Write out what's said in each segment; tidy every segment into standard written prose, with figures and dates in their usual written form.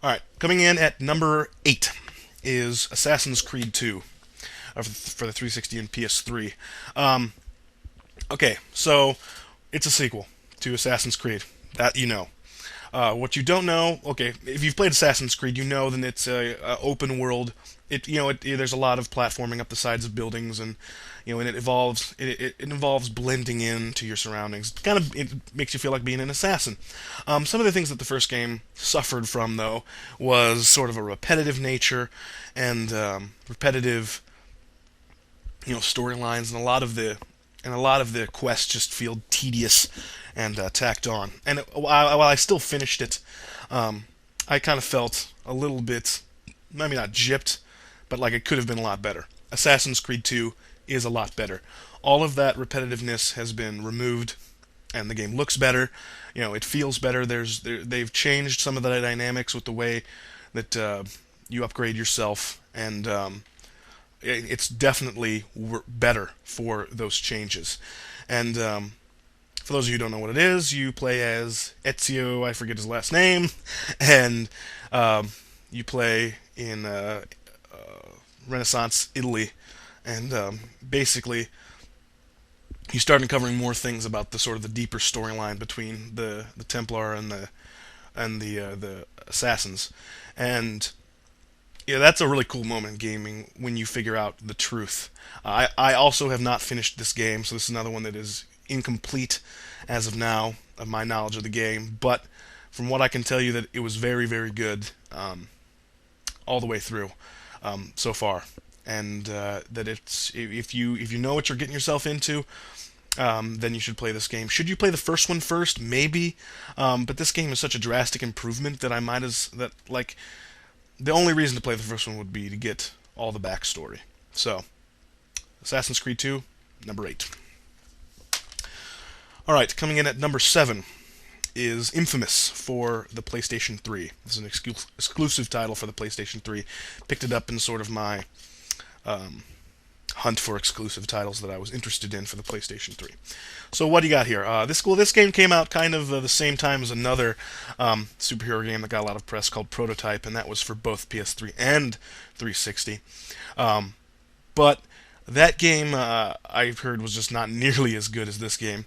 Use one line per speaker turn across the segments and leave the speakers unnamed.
All right, coming in at number 8 is Assassin's Creed 2 for the 360 and PS3. Um, okay, so it's a sequel to Assassin's Creed. That you know. What you don't know, okay, if you've played Assassin's Creed, you know that it's a open world. There's a lot of platforming up the sides of buildings, and and it involves blending into your surroundings. It makes you feel like being an assassin. Some of the things that the first game suffered from, though, was sort of a repetitive nature and repetitive, storylines, and a lot of the quests just feel tedious and tacked on. And while I still finished it, I kind of felt a little bit, maybe not gypped, but like it could have been a lot better. Assassin's Creed 2 is a lot better. All of that repetitiveness has been removed, and the game looks better. It feels better. They've changed some of the dynamics with the way that you upgrade yourself, and it's definitely better for those changes. And for those of you who don't know what it is, you play as Ezio, I forget his last name, and you play in Renaissance Italy, and basically you start uncovering more things about the sort of the deeper storyline between the Templar and the assassins, and yeah, that's a really cool moment in gaming when you figure out the truth. I also have not finished this game, so this is another one that is incomplete as of now of my knowledge of the game. But from what I can tell you, that it was very, very good all the way through so far, and that it's if you know what you're getting yourself into, then you should play this game. Should you play the first one first? Maybe, but this game is such a drastic improvement that I might as that like. The only reason to play the first one would be to get all the backstory. So, Assassin's Creed 2, number 8. Alright, coming in at number 7 is Infamous for the PlayStation 3. This is an exclusive title for the PlayStation 3. Picked it up in sort of my hunt for exclusive titles that I was interested in for the PlayStation 3. So what do you got here? This game came out kind of the same time as another superhero game that got a lot of press called Prototype, and that was for both PS3 and 360. But that game I've heard was just not nearly as good as this game.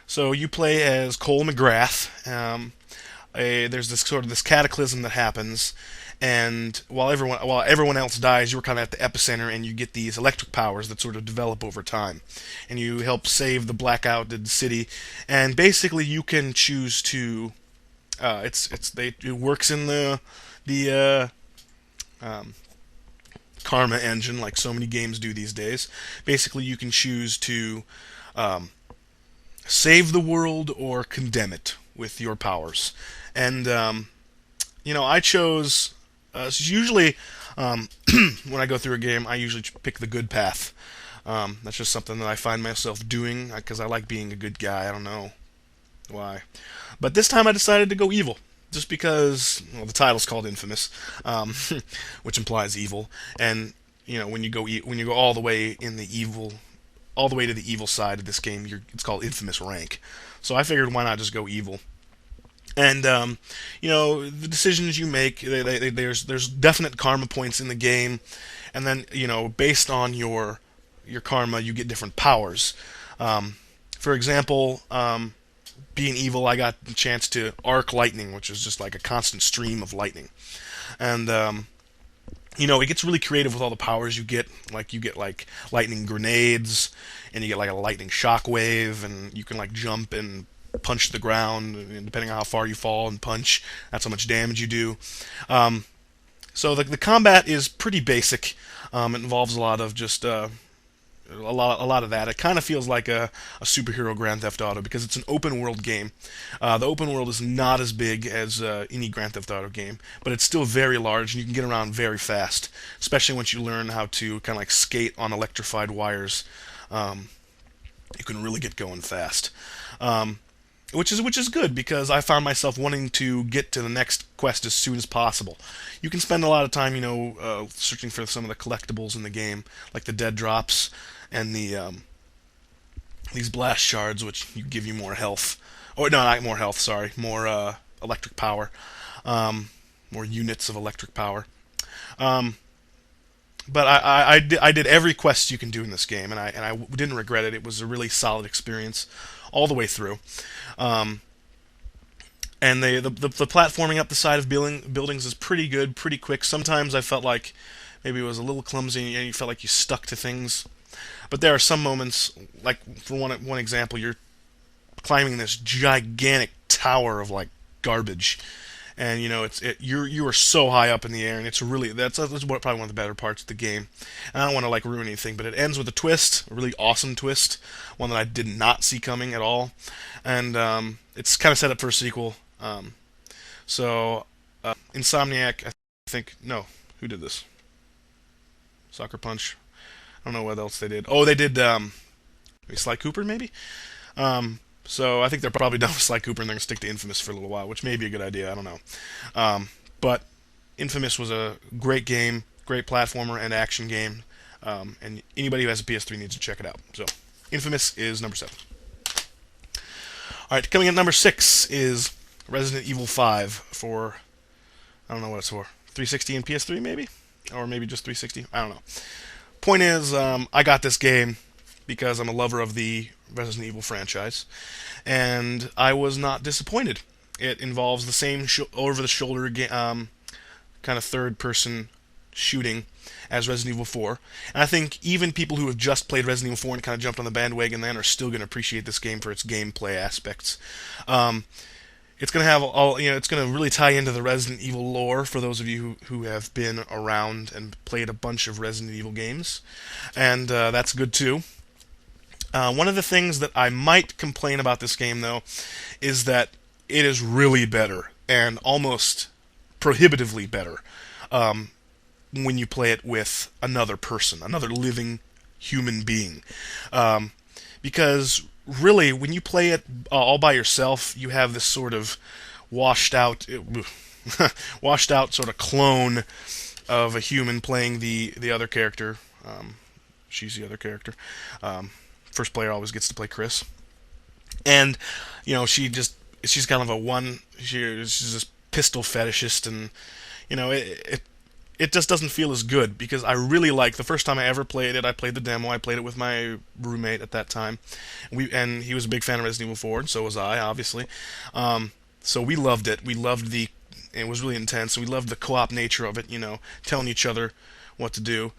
So you play as Cole McGrath. There's this cataclysm that happens, and while everyone else dies, you're kind of at the epicenter, and you get these electric powers that sort of develop over time, and you help save the blackouted city. And basically, you can choose to. It works in the karma engine like so many games do these days. Basically, you can choose to save the world or condemn it with your powers. And I chose usually when I go through a game, I usually pick the good path. That's just something that I find myself doing because I like being a good guy. I don't know why, but this time I decided to go evil. Just because, well, the title's called Infamous, which implies evil, and when you go all the way all the way to the evil side of this game, it's called Infamous Rank. So I figured, why not just go evil? And the decisions you make, there's definite karma points in the game, and then based on your karma, you get different powers. For example, being evil, I got the chance to arc lightning, which is just like a constant stream of lightning, and it gets really creative with all the powers you get. Like you get like lightning grenades, and you get like a lightning shockwave, and you can like jump and punch the ground, and depending on how far you fall and punch, that's how much damage you do. So the combat is pretty basic. It involves a lot of just a lot of that. It kind of feels like a superhero Grand Theft Auto because it's an open world game. The open world is not as big as any Grand Theft Auto game, but it's still very large, and you can get around very fast, especially once you learn how to kind of like skate on electrified wires. You can really get going fast. Which is good because I found myself wanting to get to the next quest as soon as possible. You can spend a lot of time, searching for some of the collectibles in the game, like the dead drops and these blast shards, which give you more health, or no, not more health, sorry, more electric power. more units of electric power. Um, but I did every quest you can do in this game, and I didn't regret it. It was a really solid experience all the way through. Um, and the platforming up the side of buildings is pretty good, pretty quick. Sometimes I felt like maybe it was a little clumsy, and you felt like you stuck to things. But there are some moments, like for one example, you're climbing this gigantic tower of like garbage, and you are so high up in the air, and it's really that's probably one of the better parts of the game. And I don't want to like ruin anything, but it ends with a twist, a really awesome twist, one that I did not see coming at all, and it's kind of set up for a sequel. So Insomniac, I think no, who did this? Soccer Punch. I don't know what else they did. Oh, they did maybe Sly Cooper, maybe. So I think they're probably done with Sly Cooper and they're gonna stick to Infamous for a little while, which may be a good idea. I don't know. But Infamous was a great game, great platformer and action game, and anybody who has a PS3 needs to check it out. So Infamous is number 7. All right, coming at number 6 is Resident Evil 5 for I don't know what it's for, 360 and PS3 maybe, or maybe just 360. I don't know. Point is, I got this game because I'm a lover of the Resident Evil franchise, and I was not disappointed. It involves the same over-the-shoulder kind of third-person shooting as Resident Evil 4, and I think even people who have just played Resident Evil 4 and kind of jumped on the bandwagon then are still going to appreciate this game for its gameplay aspects. It's going to have it's going to really tie into the Resident Evil lore for those of you who have been around and played a bunch of Resident Evil games, and that's good too. One of the things that I might complain about this game, though, is that it is really better, and almost prohibitively better, when you play it with another person, another living human being. Because really, when you play it all by yourself, you have this sort of washed out, washed out sort of clone of a human playing the other character. She's the other character. First player always gets to play Chris, and she's kind of she's this pistol fetishist, and it just doesn't feel as good because I really like the first time I ever played it. I played the demo. I played it with my roommate at that time, and he was a big fan of Resident Evil 4, and so was I, obviously. So we loved it. We loved it was really intense. We loved the co-op nature of it. Telling each other what to do,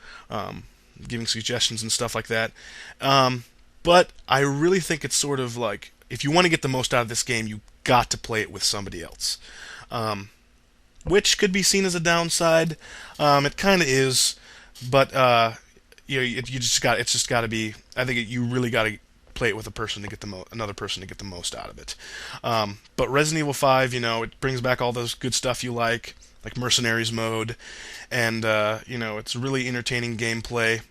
giving suggestions and stuff like that. But I really think it's sort of like, if you want to get the most out of this game, you got to play it with somebody else. Which could be seen as a downside. It kind of is, but it's just got to be. I think you really got to play it with a person to get another person to get the most out of it. But Resident Evil 5, it brings back all those good stuff you like Mercenaries mode, and it's really entertaining gameplay.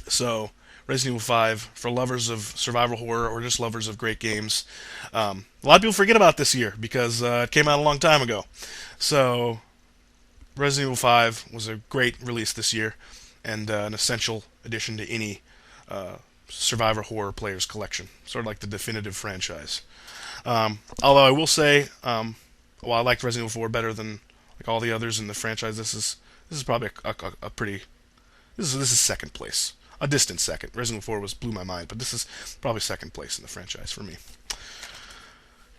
So Resident Evil 5 for lovers of survival horror or just lovers of great games. A lot of people forget about this year because it came out a long time ago. So Resident Evil 5 was a great release this year and an essential addition to any survivor horror player's collection. Sort of like the definitive franchise. Although I will say, while I liked Resident Evil 4 better than like all the others in the franchise, this is probably a pretty this is second place. A distant second. Resident Evil 4 blew my mind, but this is probably second place in the franchise for me.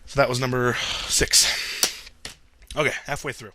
So that was number 6. Okay, halfway through.